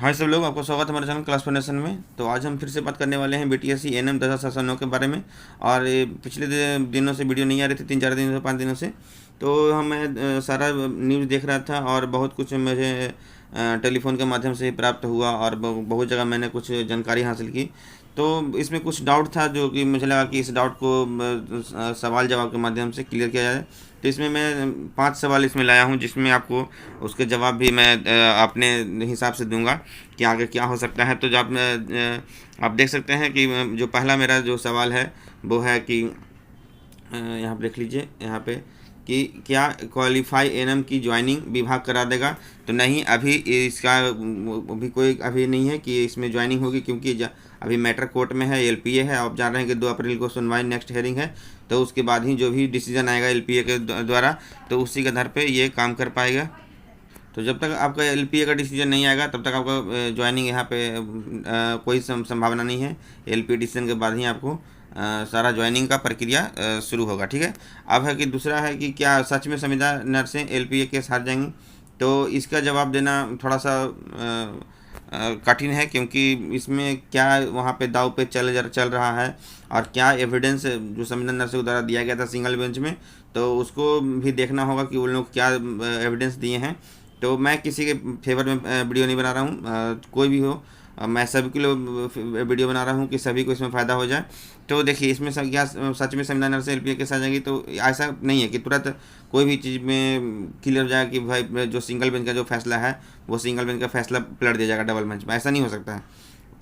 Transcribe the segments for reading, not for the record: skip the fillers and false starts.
हाय सब लोग, आपका स्वागत है हमारे चैनल क्लास फोर्नेशन में। तो आज हम फिर से बात करने वाले हैं बीटीएससी एएनएम 10,709 के बारे में। और ये पिछले दिनों से वीडियो नहीं आ रही थी, 3-4 दिनों से 5 दिनों से। तो मैं सारा न्यूज़ देख रहा था और बहुत कुछ मुझे टेलीफोन के माध्यम से प्राप्त हुआ और बहुत जगह मैंने कुछ जानकारी हासिल की। तो इसमें कुछ डाउट था जो कि मुझे लगा कि इस डाउट को सवाल जवाब के माध्यम से क्लियर किया जाए। तो इसमें मैं 5 सवाल इसमें लाया हूं, जिसमें आपको उसके जवाब भी मैं अपने हिसाब से दूंगा कि आगे क्या हो सकता है। तो जब आप देख सकते हैं कि जो पहला मेरा जो सवाल है वो है कि यहाँ पर देख लीजिए, यहाँ पे कि क्या क्वालिफाई एनएम की ज्वाइनिंग विभाग करा देगा। तो नहीं, अभी इसका अभी कोई अभी नहीं है कि इसमें ज्वाइनिंग होगी, क्योंकि अभी मैटर कोर्ट में है, एलपीए है। आप जान रहे हैं कि 2 अप्रैल को सुनवाई नेक्स्ट हेयरिंग है। तो उसके बाद ही जो भी डिसीजन आएगा एलपीए के द्वारा, तो उसी के आधार पे ये काम कर पाएगा। तो जब तक आपका एलपीए का डिसीजन नहीं आएगा तब तक आपका ज्वाइनिंग यहाँ पे कोई संभावना नहीं है। एलपीए डिसीजन के बाद ही आपको सारा ज्वाइनिंग का प्रक्रिया शुरू होगा। ठीक है। अब है कि दूसरा है कि क्या सच में संविदा नर्सें एलपीए केस हार जाएंगी। तो इसका जवाब देना थोड़ा सा कठिन है, क्योंकि इसमें क्या वहाँ पे दाव पे चल रहा है और क्या एविडेंस जो संविदा नर्सों के द्वारा दिया गया था सिंगल बेंच में, तो उसको भी देखना होगा कि उन लोग क्या एविडेंस दिए हैं। तो मैं किसी के फेवर में वीडियो नहीं बना रहा हूँ, कोई भी हो, मैं सभी के लिए वीडियो बना रहा हूँ कि सभी को इसमें फ़ायदा हो जाए। तो देखिए, इसमें क्या सच में संविदा नर्स एलपीए के साथ जाएंगी, तो ऐसा नहीं है कि तुरंत कोई भी चीज़ में क्लियर हो जाएगा कि भाई जो सिंगल बेंच का जो फैसला है वो सिंगल बेंच का फैसला पलट दिया जाएगा डबल बेंच में। ऐसा नहीं हो सकता है।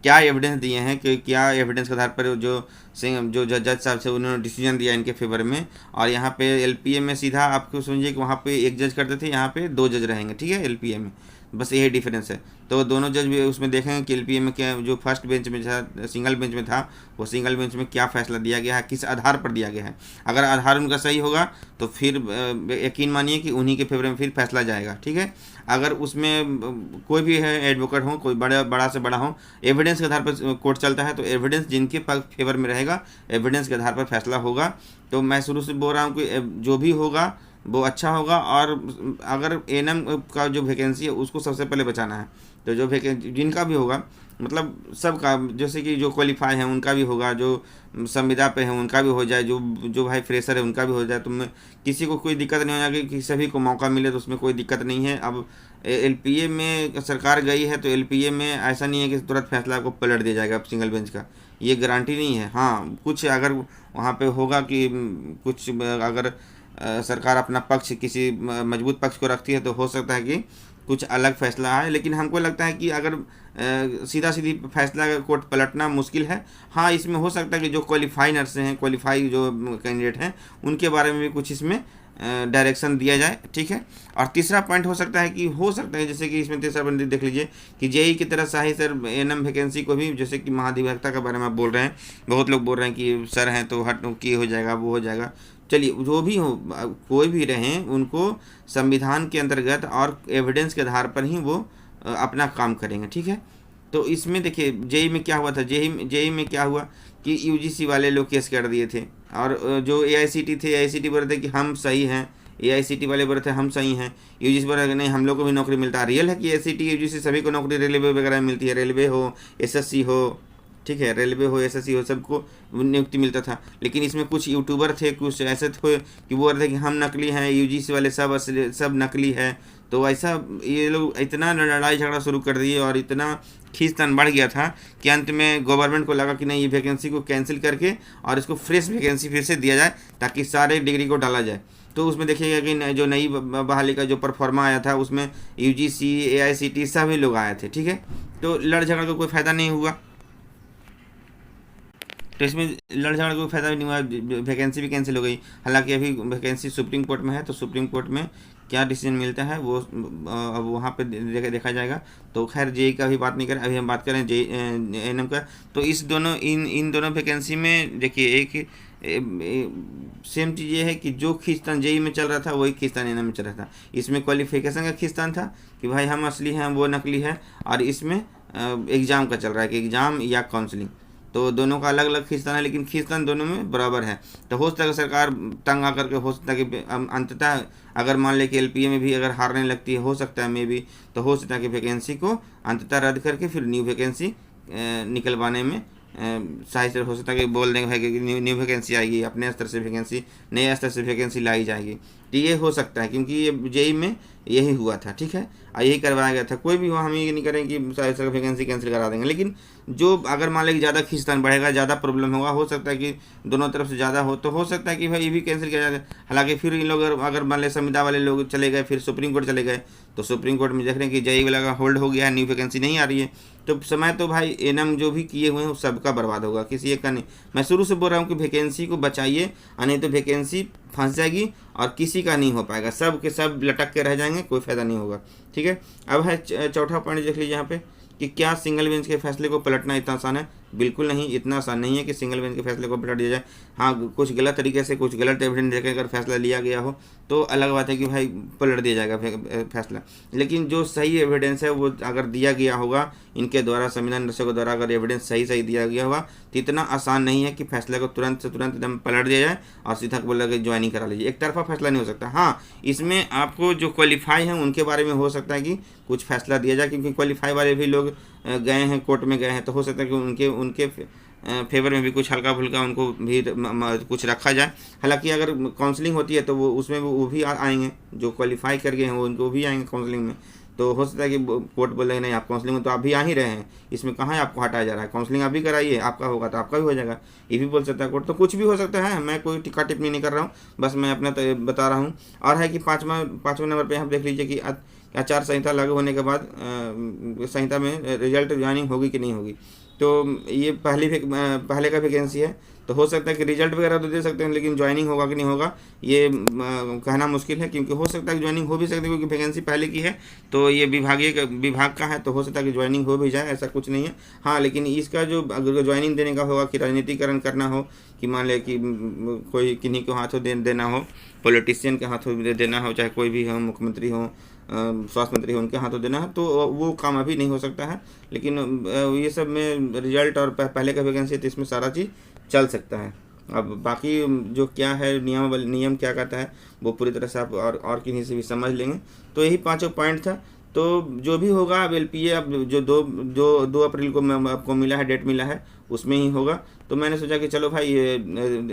क्या एविडेंस दिए हैं, कि क्या एविडेंस के आधार पर जो जज साहब से उन्होंने डिसीजन दिया इनके फेवर में। और यहाँ पे एलपीए में सीधा आपको समझिए कि वहाँ पे एक जज करते थे, यहाँ पे 2 जज रहेंगे। ठीक है, एलपीए में बस यही डिफरेंस है। तो दोनों जज भी उसमें देखेंगे कि एलपीए में क्या, जो फर्स्ट बेंच में था, सिंगल बेंच में था, वो सिंगल बेंच में क्या फैसला दिया गया है, किस आधार पर दिया गया है। अगर आधार उनका सही होगा तो फिर यकीन मानिए कि उन्हीं के फेवर में फिर फैसला जाएगा। ठीक है। अगर उसमें कोई भी है एडवोकेट हो, कोई बड़ा से बड़ा हो, एविडेंस के आधार पर कोर्ट चलता है। तो एविडेंस जिनके फेवर में रहेगा, एविडेंस के आधार पर फैसला होगा। तो मैं शुरू से बोल रहा हूँ कि जो भी होगा वो अच्छा होगा। और अगर एएनएम का जो वैकेंसी है उसको सबसे पहले बचाना है। तो जो वैकेंसी जिनका भी होगा, मतलब सबका, जैसे कि जो क्वालिफाई है उनका भी होगा, जो संविदा पे है उनका भी हो जाए, जो भाई फ्रेशर है उनका भी हो जाए। तो मैं किसी को कोई दिक्कत नहीं हो जाएगी, कि सभी को मौका मिले, तो उसमें कोई दिक्कत नहीं है। अब एलपीए में सरकार गई है, तो एलपीए में ऐसा नहीं है कि तुरंत फैसला आपको पलट दिया जाएगा सिंगल बेंच का, ये गारंटी नहीं है। हाँ, कुछ अगर वहाँ पे होगा कि कुछ अगर सरकार अपना पक्ष किसी मजबूत पक्ष को रखती है, तो हो सकता है कि कुछ अलग फैसला आए। लेकिन हमको लगता है कि अगर सीधा सीधी फैसला कोर्ट पलटना मुश्किल है। हाँ, इसमें हो सकता है कि जो क्वालिफाई नर्स हैं, क्वालिफाई जो कैंडिडेट हैं, उनके बारे में भी कुछ इसमें डायरेक्शन दिया जाए। ठीक है। और तीसरा पॉइंट हो सकता है जैसे कि इसमें तीसरा पॉइंट देख लीजिए कि जेई की तरह शाही सर एएनएम वैकेंसी को भी, जैसे कि महाधिवक्ता के बारे में आप बोल रहे हैं, बहुत लोग बोल रहे हैं कि सर हैं तो हट की हो जाएगा, वो हो जाएगा। चलिए, जो भी हो, कोई भी रहें, उनको संविधान के अंतर्गत और एविडेंस के आधार पर ही वो अपना काम करेंगे। ठीक है। तो इसमें देखिए, जेई में क्या हुआ था, जेई में क्या हुआ कि यूजीसी वाले लोग केस कर दिए थे, और जो एआईसीटी थे, एआईसीटी बोल रहे थे कि हम सही हैं, एआईसीटी वाले बोल रहे थे हम सही हैं, यूजीसी बोल रहे थे नहीं, हम लोग को भी नौकरी मिलता है। रियल है कि एआईसीटी यूजीसी सभी को नौकरी रेलवे वगैरह मिलती है, रेलवे हो, एसएससी हो, ठीक है, रेलवे हो, एसएससी हो, सबको नियुक्ति मिलता था। लेकिन इसमें कुछ यूट्यूबर थे, कुछ ऐसे थे कि वो रहे थे कि हम नकली हैं, यूजीसी वाले सब नकली है। तो ऐसा ये लोग इतना लड़ाई झगड़ा शुरू कर दिए और इतना खींचतान बढ़ गया था कि अंत में गवर्नमेंट को लगा कि नहीं, ये वैकेंसी को कैंसिल करके और इसको फ्रेश वैकेंसी फिर से दिया जाए, ताकि सारे डिग्री को डाला जाए। तो उसमें देखिएगा कि जो नई बहाली का जो परफॉर्मा आया था, उसमें यूजीसी, एआईसीटी सभी लोग आए थे। ठीक है। तो लड़ झगड़ का कोई फ़ायदा नहीं हुआ। तो इसमें लड़ झगड़ कोई फायदा भी नहीं हुआ, वैकेंसी भी कैंसिल हो गई। हालांकि अभी वैकेंसी सुप्रीम कोर्ट में है, तो सुप्रीम कोर्ट में क्या डिसीजन मिलता है वो अब वहाँ पे देखा जाएगा। तो खैर, जेई का भी बात नहीं करें, अभी हम बात करें जेई एएनएम का। तो इन दोनों वैकेंसी में देखिए, एक सेम चीज़ ये है कि जो खींचतान जेई में चल रहा था वही खींचतान एएनएम में चल रहा था। इसमें क्वालिफिकेशन का खींचतान था कि भाई हम असली हैं, वो नकली है, और इसमें एग्ज़ाम का चल रहा है कि एग्ज़ाम या काउंसलिंग। तो दोनों का अलग अलग खींचतान है, लेकिन खींचतान दोनों में बराबर है। तो हो सकता है सरकार तंग आकर के, हो सकता है कि अंततः अगर मान ले कि एलपीए में भी अगर हारने लगती है, हो सकता है मे भी, तो हो सकता है कि वैकेंसी को अंततः रद्द करके फिर न्यू वैकेंसी निकलवाने में शायद से हो सकता है कि बोल देंगे भाई कि न्यू वैकेंसी आएगी, अपने स्तर से वैकेंसी, नए स्तर से वैकेंसी लाई जाएगी। तो ये हो सकता है, क्योंकि ये जेई में यही हुआ था, ठीक है, यही करवाया गया था। कोई भी हुआ, हम ये नहीं करें कि शायद से वैकेंसी कैंसिल करा देंगे, लेकिन जो अगर मान लें कि ज़्यादा खींचतान बढ़ेगा, ज़्यादा प्रॉब्लम होगा, हो सकता है कि दोनों तरफ से ज़्यादा हो, तो हो सकता है कि भाई ये भी कैंसिल किया जाए। हालांकि फिर इन लोग अगर मान लें संविदा वाले लोग चले गए, फिर सुप्रीम कोर्ट चले गए, तो सुप्रीम कोर्ट में देख रहे हैं कि जेई वाला का होल्ड हो गया है, न्यू वैकेंसी नहीं आ रही है, तो समय तो भाई एनएम जो भी किए हुए हैं सबका बर्बाद होगा, किसी एक का नहीं। मैं शुरू से बोल रहा हूँ कि वैकेंसी को बचाइए, नहीं तो वैकेंसी फंस जाएगी और किसी का नहीं हो पाएगा, सब के सब लटक के रह जाएंगे, कोई फायदा नहीं होगा, ठीक है। अब है चौथा पॉइंट देख लीजिए यहाँ पे कि क्या सिंगल बेंच के फैसले को पलटना इतना आसान है? बिल्कुल नहीं, इतना आसान नहीं है कि सिंगल बेंच के फैसले को पलट दिया जाए। हाँ, कुछ गलत तरीके से, कुछ गलत एविडेंस देकर अगर फैसला लिया गया हो तो अलग बात है कि भाई पलट दिया जाएगा फैसला, लेकिन जो सही एविडेंस है वो अगर दिया गया होगा इनके द्वारा, संविधान रक्षकों द्वारा अगर एविडेंस सही दिया गया होगा, तो इतना आसान नहीं है कि फैसले को तुरंत से तुरंत एकदम पलट दिया जाए और सीधा बोला कि ज्वाइनिंग करा लीजिए। एक तरफा फैसला नहीं हो सकता। हाँ, इसमें आपको जो क्वालिफाई हैं उनके बारे में हो सकता है कि कुछ फैसला दिया जाए, क्योंकि क्वालिफाई वाले भी लोग गए हैं, कोर्ट में गए हैं, तो हो सकता है कि उनके फेवर में भी कुछ हल्का फुल्का उनको भी कुछ रखा जाए। हालांकि अगर काउंसलिंग होती है तो वो उसमें वो भी आएंगे, जो क्वालिफाई कर गए हैं वो उनको भी आएंगे काउंसलिंग में। तो हो सकता है कि कोर्ट बोले नहीं, आप काउंसलिंग में तो आप भी आ ही रहे हैं, इसमें कहाँ है आपको हटाया जा रहा है, काउंसलिंग आप भी कराइए, आपका होगा तो आपका भी हो जाएगा, ये भी बोल सकता है कोर्ट। तो कुछ भी हो सकता है, मैं कोई टिक्का टिप्पणी नहीं कर रहा हूँ, बस मैं अपना बता रहा हूँ। और है कि पाँचवें नंबर पर आप देख लीजिए कि आचार संहिता लागू होने के बाद संहिता में रिजल्ट ज्वाइनिंग होगी कि नहीं होगी। तो ये पहले का वैकेंसी है, तो हो सकता है कि रिजल्ट वगैरह तो दे सकते हैं, लेकिन ज्वाइनिंग होगा कि नहीं होगा ये कहना मुश्किल है, क्योंकि हो सकता है कि ज्वाइनिंग हो भी सकती है, क्योंकि वैकेंसी पहले की है, तो ये विभाग का है, तो हो सकता है कि ज्वाइनिंग हो भी जाए, ऐसा कुछ नहीं है। हाँ, लेकिन इसका जो अगर ज्वाइनिंग देने का होगा कि राजनीतिकरण करना हो, कि मान लें कि कोई किन्हीं को हाथों देना हो, पॉलिटिशियन के हाथों देना हो, चाहे कोई भी हो, मुख्यमंत्री हो, स्वास्थ्य मंत्री हो, उनके हाथों देना है, तो वो काम अभी नहीं हो सकता है। लेकिन ये सब में रिजल्ट और पहले का वैकेंसी, तो इसमें सारा चीज़ चल सकता है। अब बाकी जो क्या है नियम क्या कहता है वो पूरी तरह से आप और किन्हीं से भी समझ लेंगे। तो यही पांचों पॉइंट था। तो जो भी होगा अब एलपीए अब जो 2 अप्रैल को आपको मिला है, डेट मिला है, उसमें ही होगा। तो मैंने सोचा कि चलो भाई ये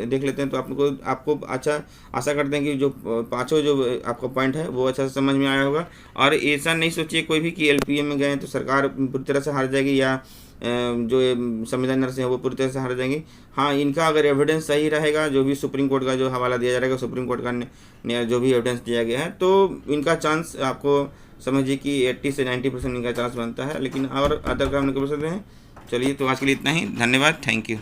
देख लेते हैं, तो आपको अच्छा आशा करते हैं कि जो पांचों जो आपका पॉइंट है वो अच्छा से समझ में आया होगा। और ऐसा नहीं सोचिए कोई भी कि एलपीए में गए तो सरकार पूरी तरह से हार जाएगी, या जो संविधान नर्स हैं वो पूरी तरह से हार जाएंगी। हाँ, इनका अगर एविडेंस सही रहेगा, जो भी सुप्रीम कोर्ट का जो हवाला दिया जाएगा, सुप्रीम कोर्ट का जो भी एविडेंस दिया गया है, तो इनका चांस आपको समझिए कि 80 से 90% इनका चांस बनता है, लेकिन और अदर काम नहीं कर सकते हैं। चलिए, तो आज के लिए इतना ही, धन्यवाद, थैंक यू।